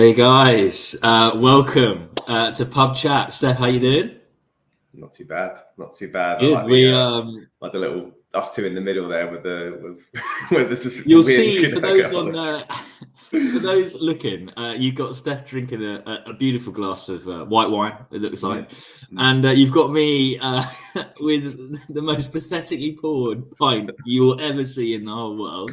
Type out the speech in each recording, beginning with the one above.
Hey guys, welcome to Pub Chat. Steph, how you doing? Not too bad. Good. I like the little us two in the middle there with the You'll weird see for those for those looking, you've got Steph drinking a beautiful glass of white wine. It looks like, and you've got me with the most pathetically poured pint you will ever see in the whole world.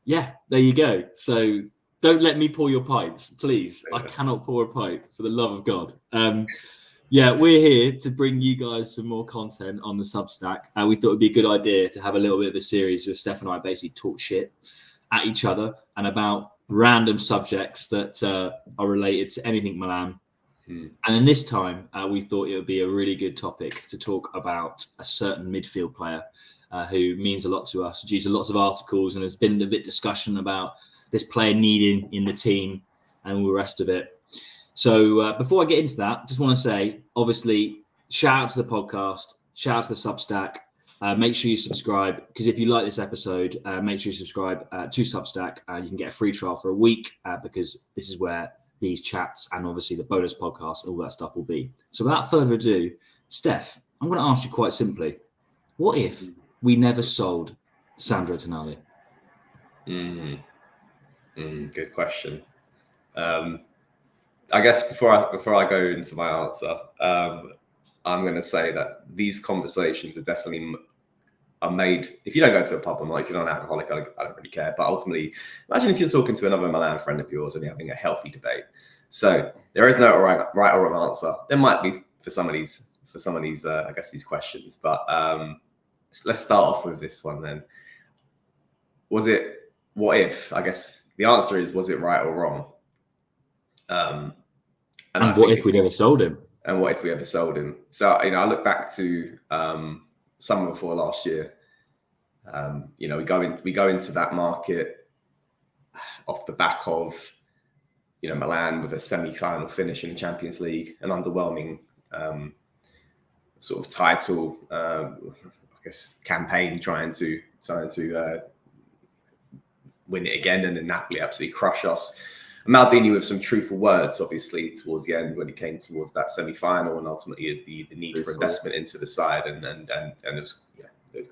Yeah, there you go. So don't let me pour your pints, please. I cannot pour a pint for the love of God. Yeah, we're here to bring you guys some more content on the Substack. We thought it'd be a good idea to have a little bit of a series where Steph and I basically talk shit at each other and about random subjects that are related to anything Milan. And then this time, we thought it would be a really good topic to talk about a certain midfield player who means a lot to us due to lots of articles, and there's been a bit of discussion about this player needed in the team and all the rest of it. So before I get into that, just want to say, obviously, shout out to the podcast, shout out to the Substack. Make sure you subscribe, because if you like this episode, make sure you subscribe to Substack. You can get a free trial for a week because this is where these chats and obviously the bonus podcast, all that stuff will be. So without further ado, Steph, I'm going to ask you quite simply, what if we never sold Sandro Tonali? Good question. I guess before I go into my answer, I'm going to say that these conversations are definitely made. If you don't go to a pub or not, if you're not an alcoholic, I don't really care. But ultimately, imagine if you're talking to another Milan friend of yours and you're having a healthy debate. So there is no right or wrong answer. There might be for some of these, I guess, these questions. But let's start off with this one then. What if? I guess the answer is, was it right or wrong? And what if we never sold him? And what if we ever sold him? So, I look back to summer before last year. We go into that market off the back of, Milan with a semi-final finish in the Champions League, an underwhelming sort of title, I guess, campaign trying to win it again, and then Napoli absolutely crush us. Maldini with some truthful words, obviously, towards the end when it came towards that semi-final, and ultimately the need for investment into the side, and there was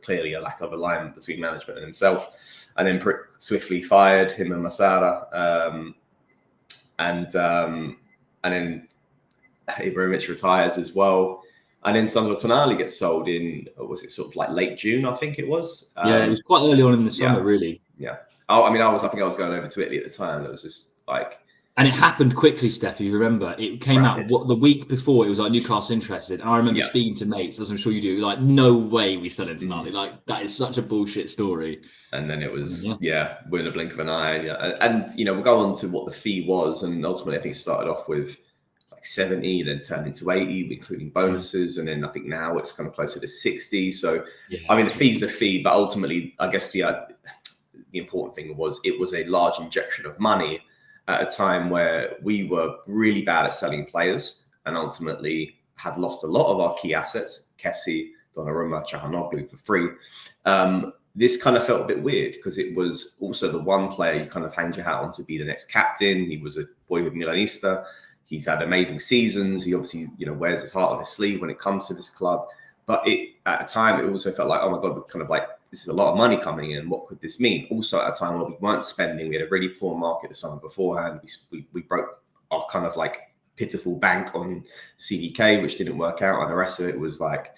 clearly a lack of alignment between management and himself, and then swiftly fired him and Masada, and then Ibrahimovic retires as well, and then Sandro Tonali gets sold in, was it sort of like late June? I think it was. It was quite early on in the summer, really. Yeah. I think I was going over to Italy at the time. It was just like, and it happened quickly, Steph. You remember it came out the week before. It was like Newcastle interested, and I remember speaking to mates, as I'm sure you do. Like, no way we sell it to Tonali. Like, that is such a bullshit story. And then it was we're in a blink of an eye. And we'll go on to what the fee was, and ultimately I think it started off with like 70, then turned into 80, including bonuses, and then I think now it's kind of closer to 60. So the fee's the fee, but ultimately I guess the important thing was it was a large injection of money at a time where we were really bad at selling players and ultimately had lost a lot of our key assets, Kessie, Donnarumma, Çalhanoğlu, for free. This kind of felt a bit weird because it was also the one player you kind of hanged your hat on to be the next captain. He was a boyhood Milanista. He's had amazing seasons. He obviously, wears his heart on his sleeve when it comes to this club. But at a time, it also felt like, oh my God, we're kind of like, this is a lot of money coming in. What could this mean? Also, at a time where we weren't spending, we had a really poor market the summer beforehand. We broke our kind of like pitiful bank on CDK, which didn't work out. And the rest of it was like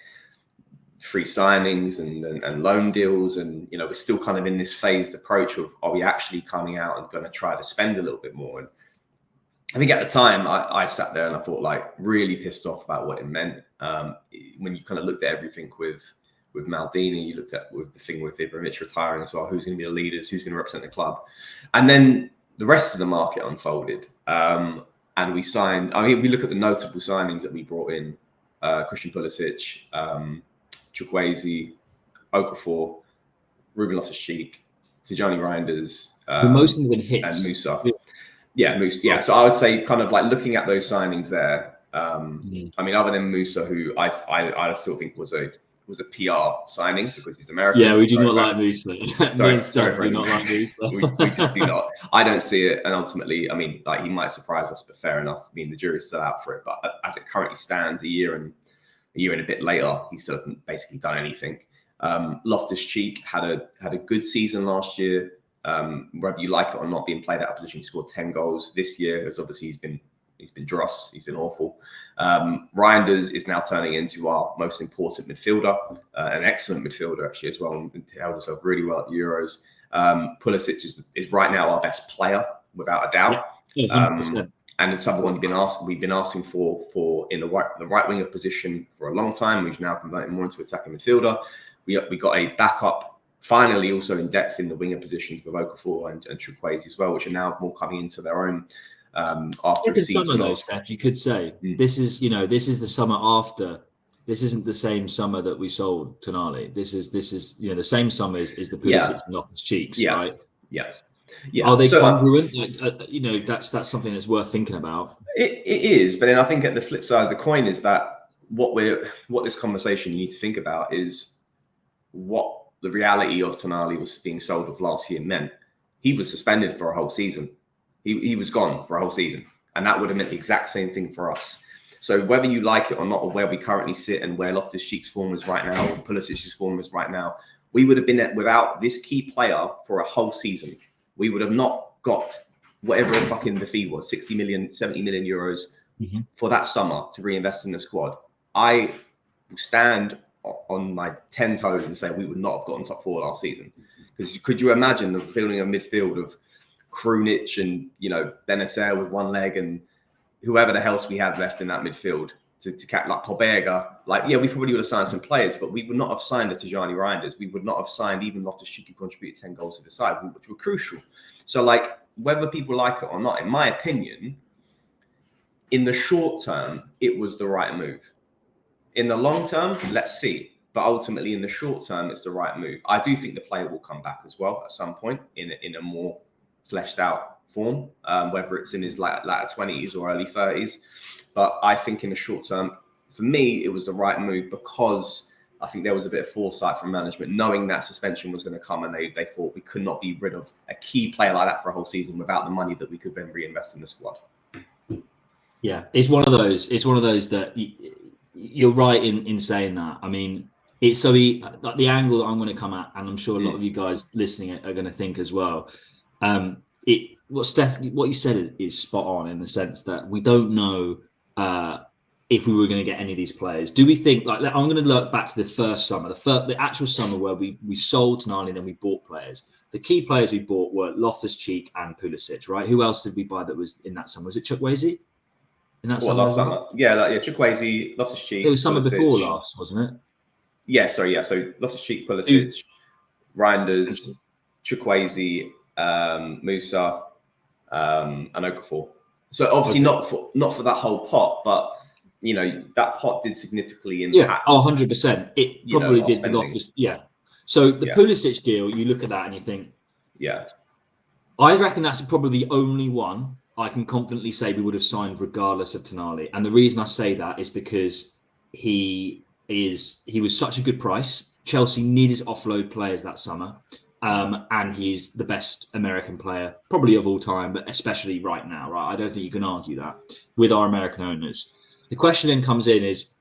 free signings and loan deals. And, we're still kind of in this phased approach of, are we actually coming out and going to try to spend a little bit more? And I think at the time I sat there and I thought, like, really pissed off about what it meant. When you kind of looked at everything with Maldini, you looked at with the thing with Ibrahimovic retiring as well, who's going to be the leaders, who's going to represent the club. And then the rest of the market unfolded. And we signed, we look at the notable signings that we brought in, Christian Pulisic, Chukwueze, Okafor, Ruben Loftus-Cheek, Tijani Reinders. Most of them have been hits. And Musa. Yeah, Musa. Yeah, so I would say kind of like looking at those signings there, other than Musa, who I still think was was a PR signing because he's American. Yeah, we do not like Musa. Me and Steph do Brendan. not like Musa. we just do not. I don't see it. And ultimately, I mean, like, he might surprise us, but fair enough. I mean, the jury's still out for it. But as it currently stands, a year and a bit later, he still hasn't basically done anything. Loftus-Cheek had a good season last year. Whether you like it or not, being played out of position, he scored 10 goals this year. As obviously he's been dross. He's been awful. Reinders is now turning into our most important midfielder, an excellent midfielder actually as well, and held himself really well at the Euros. Pulisic is right now our best player without a doubt. Yeah, and it's someone we've been asking for in the right winger position for a long time. We've now converted more into attacking midfielder. We got a backup finally also in depth in the winger positions with Okafor and Chukwueze as well, which are now more coming into their own. After a season though, Steph, you could say this is the summer after. This isn't the same summer that we sold Tonali. This is the same summer is the Pulisic and Loftus-Cheeks, right? Yeah. Are they congruent? That's something that's worth thinking about. It is, but then I think at the flip side of the coin is that what this conversation you need to think about is what the reality of Tonali was being sold of last year meant. He was suspended for a whole season. He was gone for a whole season, and that would have meant the exact same thing for us. So whether you like it or not, or where we currently sit and where Loftus-Cheek's form is right now, or Pulisic's form is right now, we would have been without this key player for a whole season. We would have not got whatever fucking the fee was, 60 million, 70 million euros for that summer to reinvest in the squad. I will stand on my 10 toes and say we would not have gotten top 4 last season. Because could you imagine building a midfield of Krunic and Benacer with one leg and whoever the else we had left in that midfield to cap like Pobega? We probably would have signed some players, but we would not have signed a Tijani Reinders. We would not have signed even Loftus-Cheek, who contributed 10 goals to the side, which were crucial. So whether people like it or not, in my opinion, in the short term, it was the right move. In the long term, let's see. But ultimately, in the short term, it's the right move. I do think the player will come back as well at some point in a more fleshed out form, whether it's in his latter 20s or early 30s. But I think in the short term, for me, it was the right move because I think there was a bit of foresight from management, knowing that suspension was going to come, and they thought we could not be rid of a key player like that for a whole season without the money that we could then reinvest in the squad. Yeah, it's one of those that you're right in saying that. I mean, it's the angle that I'm going to come at, and I'm sure a lot of you guys listening are going to think as well. What you said is spot on in the sense that we don't know if we were going to get any of these players. Do we think I'm going to look back to the first summer, the actual summer where we sold Tonali and then we bought players. The key players we bought were Loftus-Cheek and Pulisic, right? Who else did we buy that was in that summer? Was it Chukwueze? In that summer? Last summer. Yeah, Chukwueze, Loftus-Cheek. It was summer Pulisic. before last, wasn't it? Yeah, sorry, yeah. So Loftus-Cheek, Pulisic, Reinders, Chukwueze, Musa, and Okafor. So obviously not for that whole pot, but that pot did significantly impact. Yeah, 100%. It probably did with Loftus. Yeah. So the Pulisic deal, you look at that and you think, I reckon that's probably the only one I can confidently say we would have signed regardless of Tonali. And the reason I say that is because he was such a good price. Chelsea needed to offload players that summer. And he's the best American player, probably of all time, but especially right now, right? I don't think you can argue that with our American owners. The question then comes in is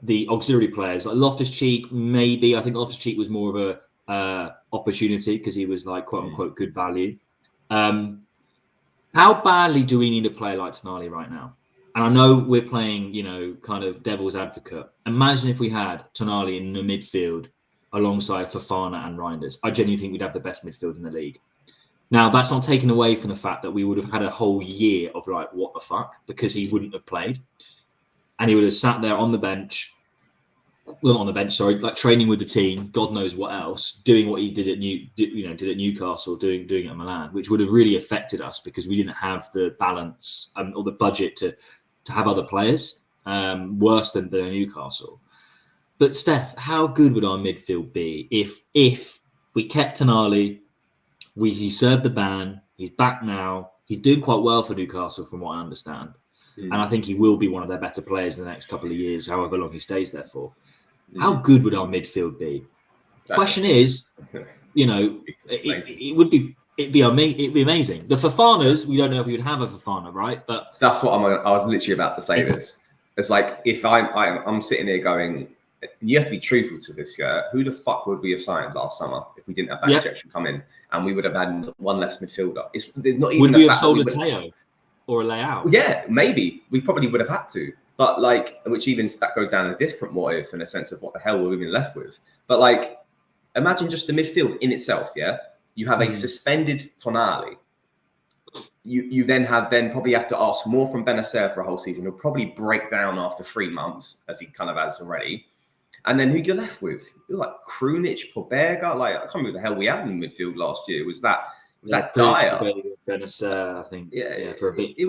the auxiliary players, like Loftus-Cheek, maybe. I think Loftus-Cheek was more of a opportunity because he was quote unquote good value. How badly do we need a player like Tonali right now? And I know we're playing, kind of devil's advocate. Imagine if we had Tonali in the midfield alongside Fofana and Reinders. I genuinely think we'd have the best midfield in the league. Now, that's not taken away from the fact that we would have had a whole year of what the fuck, because he wouldn't have played. And he would have sat there on the bench, training with the team, God knows what else, doing what he did at Newcastle, doing it at Milan, which would have really affected us because we didn't have the balance or the budget to have other players worse than Newcastle. But Steph, how good would our midfield be if we kept Tonali, he served the ban, he's back now, he's doing quite well for Newcastle from what I understand. And I think he will be one of their better players in the next couple of years, however long he stays there for. How good would our midfield be? Question is, it'd be amazing. The Fofanas, we don't know if we would have a Fofana, right? But that's what I was literally about to say. This it's like if I'm sitting here going, you have to be truthful to this. Who the fuck would we have signed last summer if we didn't have that injection come in, and we would have had one less midfielder? There's not even. Would we have sold a Teo or a Leao? Yeah, maybe we probably would have had to, but which even that goes down a different what if in a sense of what the hell we've been left with. But imagine just the midfield in itself. Yeah, you have a suspended Tonali. You then probably have to ask more from Benacer for a whole season. He'll probably break down after 3 months, as he kind of has already. And then who you're left with? You're like Krunic, Pobega. I can't remember the hell we had in the midfield last year. Was that dire? Benacer, I think. Yeah, for a bit. It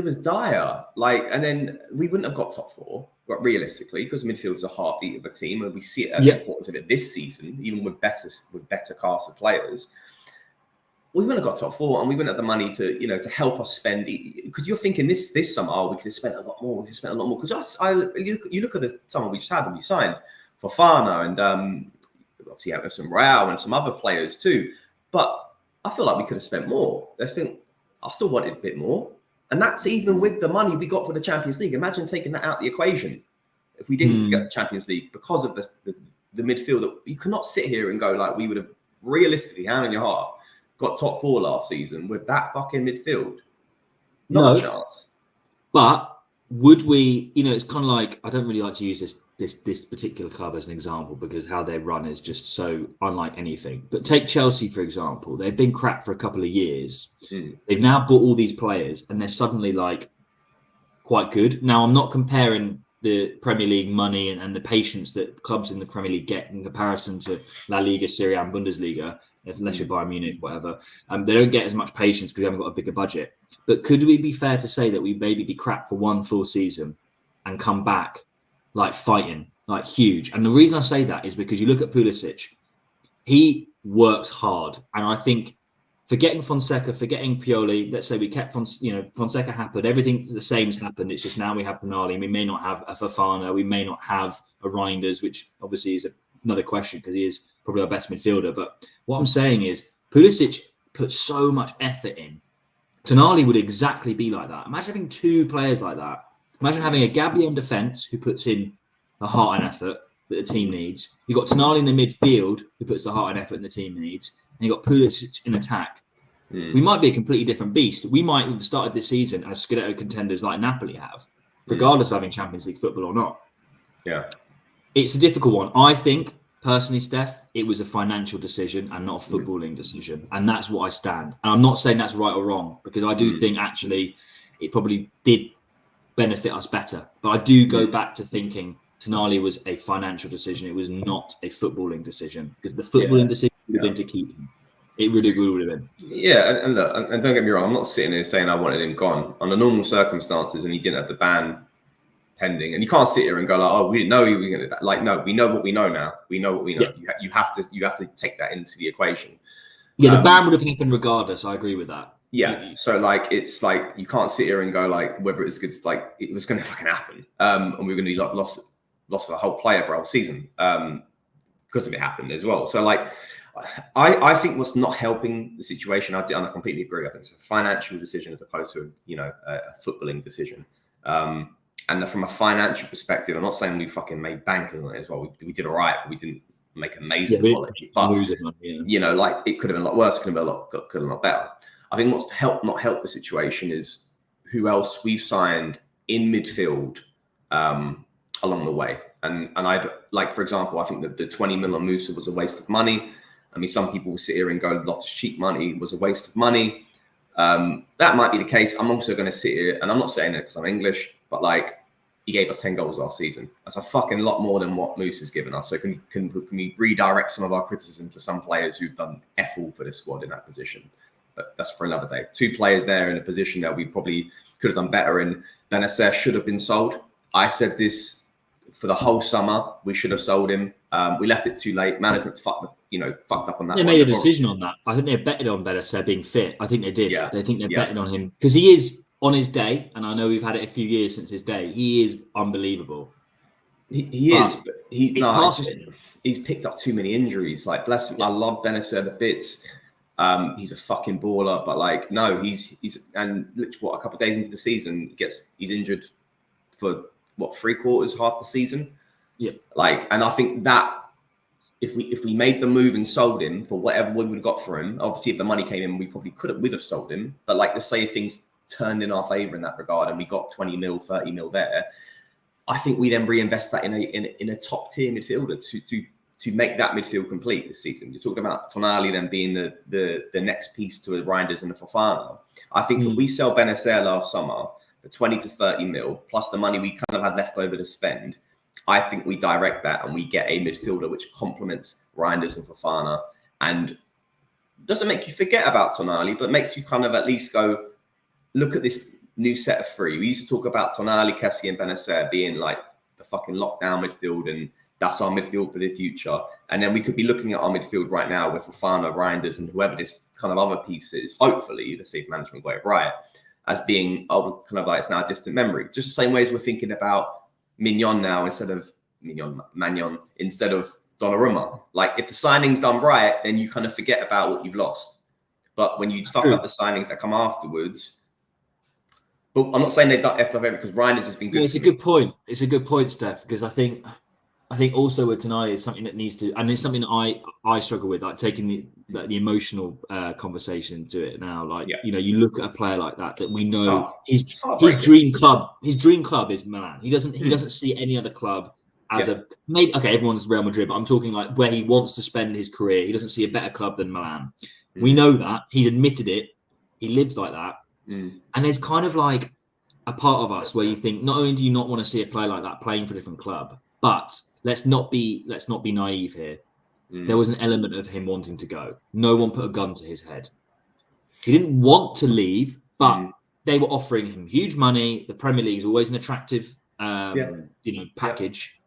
was dire. And then we wouldn't have got top 4, but realistically, because midfield's a heartbeat of a team, and we see it at the importance of it this season, even with better cast of players. We wouldn't have got top 4, and we wouldn't have the money to help us spend. Because you're thinking this summer, we could have spent a lot more. Because you look at the summer we just had when we signed Fofana and obviously some Real and some other players too. But I feel like we could have spent more. I still wanted a bit more, and that's even with the money we got for the Champions League. Imagine taking that out of the equation if we didn't get the Champions League because of the midfield. That you cannot sit here and go we would have realistically, hand on your heart, got top 4 last season with that fucking midfield. Not a chance. But would we? It's kind of I don't really like to use this particular club as an example because how they run is just so unlike anything. But take Chelsea for example. They've been crap for a couple of years. They've now bought all these players, and they're suddenly quite good. Now I'm not comparing the Premier League money and the patience that clubs in the Premier League get in comparison to La Liga, Serie A, and Bundesliga. Unless you're Bayern Munich, whatever. They don't get as much patience because we haven't got a bigger budget. But could we be fair to say that we maybe be crap for 1 full season and come back fighting, huge? And the reason I say that is because you look at Pulisic. He works hard. And I think forgetting Fonseca, forgetting Pioli, let's say we kept Fonseca happened. Everything the same's happened. It's just now we have Tonali. We may not have a Fofana. We may not have a Reinders, which obviously is another question because he is probably our best midfielder. But what I'm saying is Pulisic put so much effort in. Tonali would exactly be like that. Imagine having 2 players like that. Imagine having a Gabby in defence who puts in the heart and effort that the team needs. You've got Tonali in the midfield who puts the heart and effort the team needs. And you've got Pulisic in attack. We might be a completely different beast. We might have started this season as Scudetto contenders like Napoli have, regardless of having Champions League football or not. Yeah. It's a difficult one. I think, personally, Steph, it was a financial decision and not a footballing decision. And that's what I stand. And I'm not saying that's right or wrong, because I do think actually it probably did benefit us better. But I do go back to thinking Tonali was a financial decision. It was not a footballing decision, because the footballing decision would have been to keep him. It really would have been. Yeah, and look, and don't get me wrong, I'm not sitting here saying I wanted him gone. Under normal circumstances, and he didn't have the ban pending, and you can't sit here and go we didn't know he was going to do that. No, we know what we know now. We know what we know. Yeah. You have to take that into the equation. Yeah, the ban would have happened regardless. I agree with that. Yeah, so it's you can't sit here and go whether it's good. It was going to fucking happen, and we were going to be lost a whole player for a whole season because of it happened as well. So I think what's not helping the situation, and I completely agree. I think it's a financial decision as opposed to a footballing decision. And from a financial perspective, I'm not saying we fucking made bank on it as well. We did all right, but we didn't make amazing quality. But it could have been a lot worse. Could have been a lot better. I think what's not helped the situation is who else we've signed in midfield along the way. And I'd for example, I think that the 20 mil on Musa was a waste of money. I mean, some people will sit here and go, Loftus cheap money was a waste of money. That might be the case. I'm also going to sit here, and I'm not saying it because I'm English, but he gave us 10 goals last season. That's a fucking lot more than what Moose has given us. So can we redirect some of our criticism to some players who've done F all for the squad in that position? But that's for another day. 2 players there in a position that we probably could have done better in. Benacer should have been sold. I said this for the whole summer. We should have sold him. We left it too late. Management fucked up on that. They made a decision on that. I think they betted on Benacer being fit. I think they did. Yeah. They think they betted on him because he is on his day, and I know we've had it a few years since his day. He is unbelievable. He is, but he's past it. He's picked up too many injuries. Like, bless him. Yeah. I love Benacer the bits. He's a fucking baller, but like, no, he's and literally a couple of days into the season, he's injured for what, 3/4, half the season. Yeah. Like, and I think that if we made the move and sold him for whatever we would have got for him, obviously if the money came in, we probably would have sold him. But like, let's say if things turned in our favor in that regard and we got 20 mil, 30 mil there, I think we then reinvest that in a top tier midfielder to make that midfield complete this season. You're talking about Tonali then being the next piece to a Reinders and a Fofana. I think if we sell Benacer last summer for 20 to 30 mil, plus the money we kind of had left over to spend, I think we direct that and we get a midfielder which complements Reinders and Fofana and doesn't make you forget about Tonali, but makes you kind of at least go, look at this new set of three. We used to talk about Tonali, Kessie and Benacer being like the fucking lockdown midfield and that's our midfield for the future. And then we could be looking at our midfield right now with Fofana, Reinders and whoever this kind of other piece is, hopefully, let's see if management got it right, as being kind of like it's now a distant memory. Just the same way as we're thinking about Magnon instead of Donnarumma. Like, if the signing's done right, then you kind of forget about what you've lost. But when you fuck up the signings that come afterwards, but I'm not saying they've done effed up everything because Reinders has been good. Yeah, it's a good point. It's a good point, Steph, because I think also with Tonali is something that needs to, and it's something that I struggle with, like taking the emotional conversation to it now. Like, you know, you look at a player like that we know his dream club is Milan. He doesn't see any other club as a, maybe, okay, everyone's Real Madrid, but I'm talking like where he wants to spend his career. He doesn't see a better club than Milan. We know that. He's admitted it. He lives like that. And there's kind of like a part of us where you think, not only do you not want to see a player like that playing for a different club, but let's not be naive here. There was an element of him wanting to go. No one put a gun to his head. He didn't want to leave, but they were offering him huge money. The Premier League is always an attractive, package.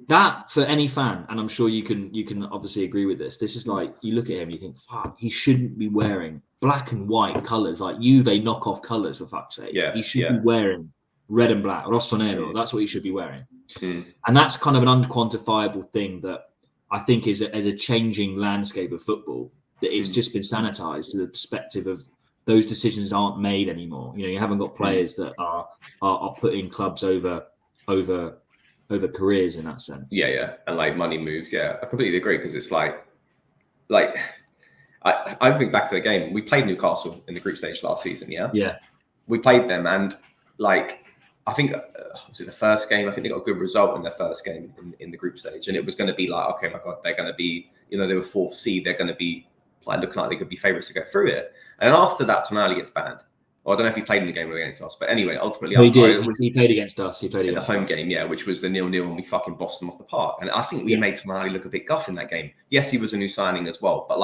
That for any fan, and I'm sure you can obviously agree with this. This is like, you look at him, and you think, fuck, he shouldn't be wearing black and white colours, like Juve knockoff colours, for fuck's sake. He should be wearing red and black, rossonero. That's what he should be wearing. And that's kind of an unquantifiable thing that I think is a changing landscape of football, that it's just been sanitized to the perspective of those decisions aren't made anymore. You know, you haven't got players that are putting clubs over careers in that sense. Yeah. And like money moves. Yeah, I completely agree, because it's like I think back to the game. We played Newcastle in the group stage last season. Yeah. We played them, and like, I think was it the first game? I think they got a good result in their first game in the group stage, and it was going to be like, okay, my God, they're going to be, they were 4th seed. They're going to be like looking like they could be favourites to go through it. And then after that, Tonali gets banned. Well, I don't know if he played in the game against us, but anyway, ultimately, he did. He played against us. He played in against the home us. game, which was the 0-0, and we fucking bossed them off the park. And I think we made Tonali look a bit guff in that game. Yes, he was a new signing as well, but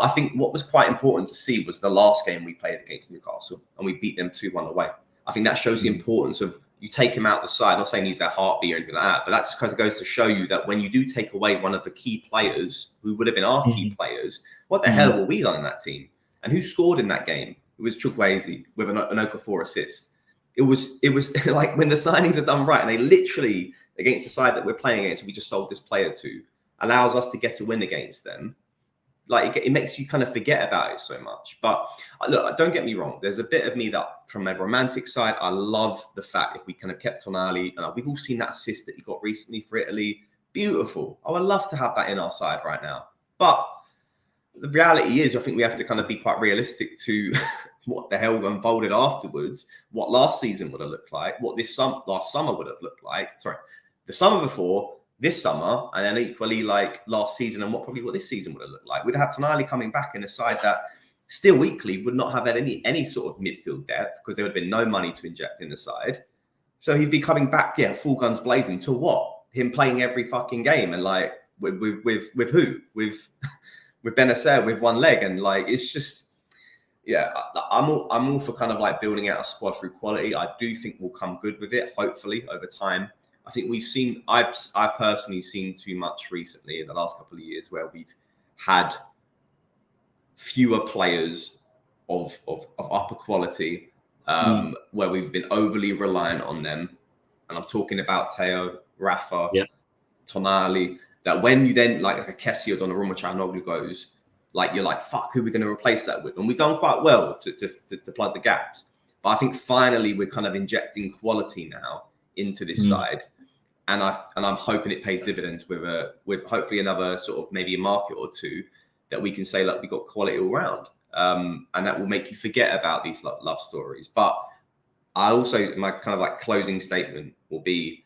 I think what was quite important to see was the last game we played against Newcastle, and we beat them 2-1 away. I think that shows the importance of, you take him out the side. Not saying he's their heartbeat or anything like that, but that just kind of goes to show you that when you do take away one of the key players who would have been our key players, what the hell were we on in that team? And who scored in that game? It was Chukwueze with an Okafor assist. It was like, when the signings are done right, and they literally, against the side that we're playing against, we just sold this player to, allows us to get a win against them. Like, it makes you kind of forget about it so much. But look, don't get me wrong. There's a bit of me that, from a romantic side, I love the fact if we kind of kept Tonali, and we've all seen that assist that he got recently for Italy. Beautiful. I would love to have that in our side right now. But the reality is, I think we have to kind of be quite realistic to what the hell unfolded afterwards, what last season would have looked like, what last summer would have looked like. Sorry, the summer before, this summer, and then equally like last season, and what this season would have looked like. We'd have Tonali coming back in a side that still weekly would not have had any sort of midfield depth, because there would have been no money to inject in the side. So he'd be coming back, full guns blazing, to what? Him playing every fucking game, and like with who? With Benacer with one leg, and like, it's just, I'm all for kind of like building out a squad through quality. I do think we'll come good with it, hopefully, over time. I think I've personally seen too much recently in the last couple of years where we've had fewer players of upper quality, where we've been overly reliant on them. And I'm talking about Teo, Rafa, Tonali, that when you then like a Kessie or Donnarumma, Çalhanoğlu goes, like you're like, fuck, who are we going to replace that with? And we've done quite well to plug the gaps. But I think finally we're kind of injecting quality now into this side, and I'm hoping it pays dividends with hopefully another sort of maybe a market or two that we can say, look, we got quality all round, and that will make you forget about these love stories. But I also, my kind of like closing statement will be,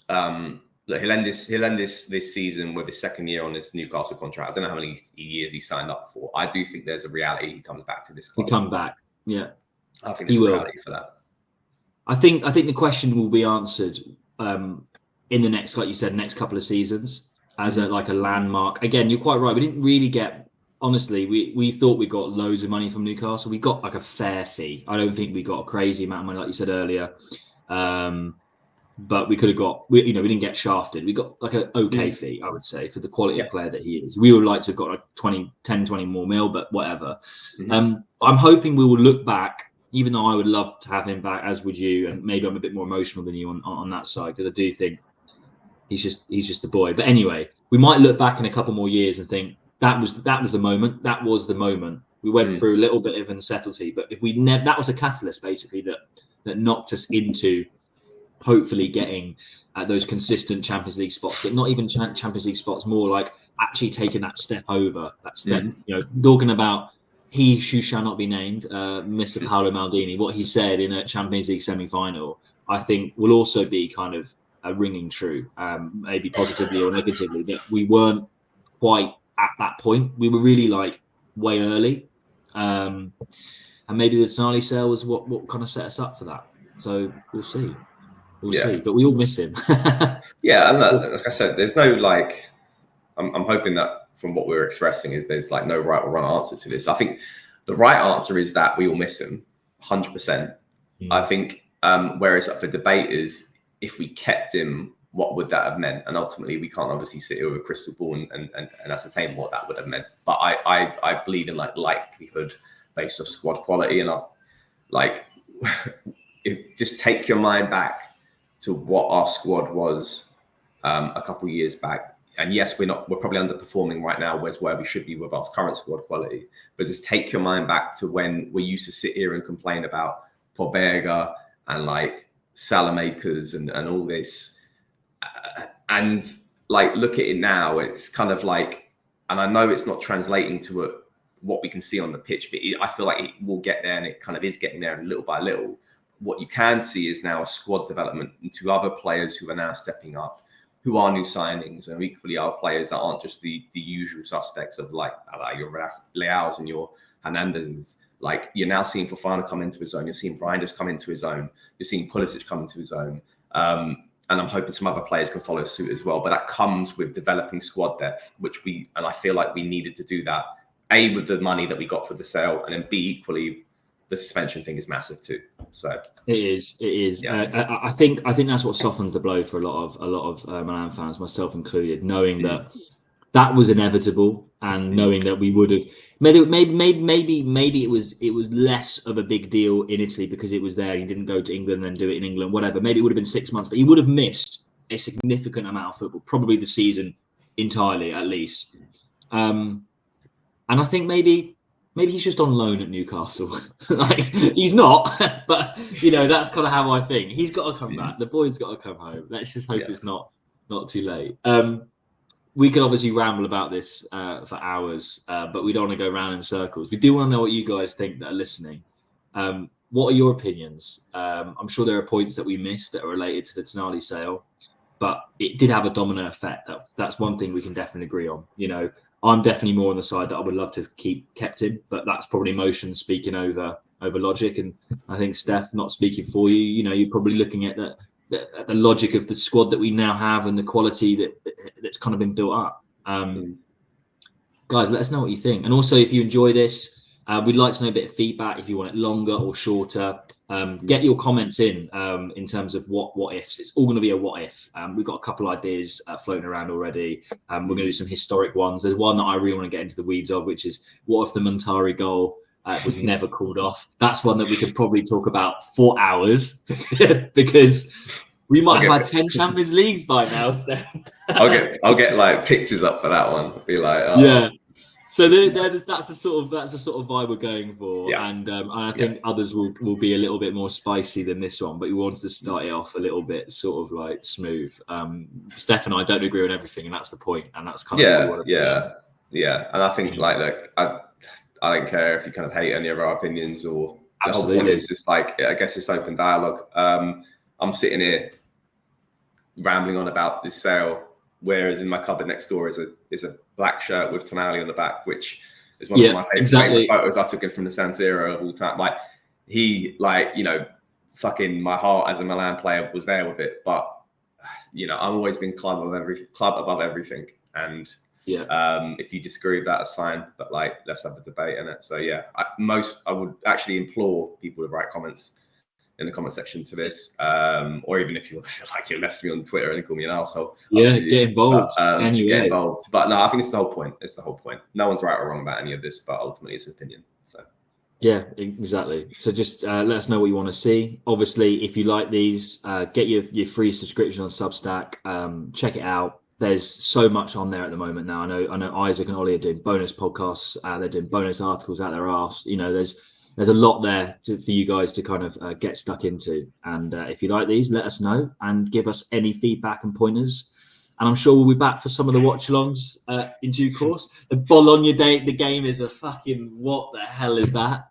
look, he'll end this season with his second year on his Newcastle contract. I don't know how many years he signed up for. I do think there's a reality he comes back to this club. He'll come back, yeah. I think there's a reality for that. I think the question will be answered in the next, like you said, next couple of seasons as a landmark. Again, you're quite right. We didn't really get, honestly, we thought we got loads of money from Newcastle. We got like a fair fee. I don't think we got a crazy amount of money, like you said earlier. But we could have got, we didn't get shafted. We got like an okay fee, I would say, for the quality of player that he is. We would like to have got like 10, 20 more mil, but whatever. I'm hoping we will look back, even though I would love to have him back, as would you, and maybe I'm a bit more emotional than you on that side, because I do think he's just the boy. But anyway, we might look back in a couple more years and think that was the moment. That was the moment. We went through a little bit of uncertainty, but if we never, that was a catalyst basically that knocked us into hopefully getting those consistent Champions League spots, but not even Champions League spots, more like actually taking that step over, that step, talking about he who shall not be named, Mr. Paolo Maldini, what he said in a Champions League semi-final, I think will also be kind of ringing true, maybe positively or negatively, that we weren't quite at that point. We were really like way early. And maybe the Tonali sale was what kind of set us up for that. So we'll see. We'll see, but we all miss him. And like I said, there's no like. I'm hoping that from what we're expressing is there's like no right or wrong answer to this. I think the right answer is that we all miss him, 100%. I think whereas the debate is if we kept him, what would that have meant? And ultimately, we can't obviously sit here with a crystal ball and ascertain what that would have meant. But I believe in like likelihood based off squad quality, and like just take your mind back to what our squad was a couple of years back. And yes, we're probably underperforming right now, where we should be with our current squad quality. But just take your mind back to when we used to sit here and complain about Pobega and like Salamakers and all this. And like, look at it now, it's kind of like, and I know it's not translating to what we can see on the pitch, but I feel like it will get there, and it kind of is getting there little by little. What you can see is now a squad development into other players who are now stepping up, who are new signings, and equally are players that aren't just the usual suspects of like your Leaos and your Hernandez. Like, you're now seeing Fofana come into his own. You're seeing Reinders come into his own. You're seeing Pulisic come into his own. And I'm hoping some other players can follow suit as well. But that comes with developing squad depth, and I feel like we needed to do that, A, with the money that we got for the sale, and then B, equally, the suspension thing is massive too. So it is. Yeah. I think that's what softens the blow for a lot of Milan fans, myself included, knowing that was inevitable, and knowing that we would have maybe it was less of a big deal in Italy because it was there. He didn't go to England and then do it in England, whatever. Maybe it would have been 6 months, but he would have missed a significant amount of football, probably the season entirely at least. And I think maybe he's just on loan at Newcastle. Like, he's not, but that's kind of how I think. He's got to come back. The boy's got to come home. Let's just hope it's not too late. We could obviously ramble about this for hours, but we don't want to go round in circles. We do want to know what you guys think that are listening. What are your opinions? I'm sure there are points that we missed that are related to the Tonali sale, but it did have a domino effect. That's one thing we can definitely agree on. I'm definitely more on the side that I would love to have kept him, but that's probably emotion speaking over logic. And I think Steph, not speaking for you, you're probably looking at the logic of the squad that we now have and the quality that's kind of been built up. Guys, let us know what you think. And also, if you enjoy this, we'd like to know a bit of feedback. If you want it longer or shorter, get your comments in terms of what ifs. It's all going to be a what if. We've got a couple ideas floating around already. We're going to do some historic ones. There's one that I really want to get into the weeds of, which is what if the Montari goal was never called off? That's one that we could probably talk about for hours because We might have had 10 Champions Leagues by now, Steph. I'll get like pictures up for that one. Be like, oh. Yeah. So that's the sort of vibe we're going for, Yeah. And I think others will be a little bit more spicy than this one, but we wanted to start it off a little bit sort of like smooth. Steph and I don't agree on everything, and that's the point, and that's kind of what we want to yeah. And I think like look, I don't care if you kind of hate any of our opinions or the Absolutely. whole point is just like, I guess it's open dialogue. I'm sitting here rambling on about this sale, whereas in my cupboard next door is a black shirt with Tonali on the back, which is one of my favorite photos I took from the San Siro of all time. Like he, like, you know, fucking my heart as a Milan player was there with it, but you know, I've always been club above everything. And if you disagree with that, that's fine. But like, let's have a debate in it. So yeah, I would actually implore people to write comments in the comment section to this, or even if you feel like you message me on Twitter and call me an arsehole. Yeah, get involved. Anyway. Get involved. But no, I think it's the whole point. It's the whole point. No one's right or wrong about any of this, but ultimately it's an opinion. So yeah, exactly. So just let us know what you want to see. Obviously, if you like these, get your free subscription on Substack. Check it out. There's so much on there at the moment now. I know Isaac and Ollie are doing bonus podcasts. They're doing bonus articles out their arse. You know, there's a lot there for you guys to kind of get stuck into. And if you like these, let us know and give us any feedback and pointers. And I'm sure we'll be back for some of the watch-alongs in due course. The Bologna the game is a fucking, what the hell is that?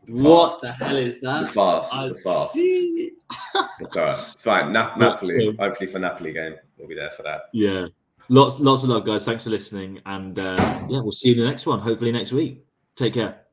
What the hell is that? It's a farce. It's a farce. It's all right. It's fine. Napoli. Hopefully for Napoli game, we'll be there for that. Yeah. Lots of love, guys. Thanks for listening. And we'll see you in the next one, hopefully next week. Take care.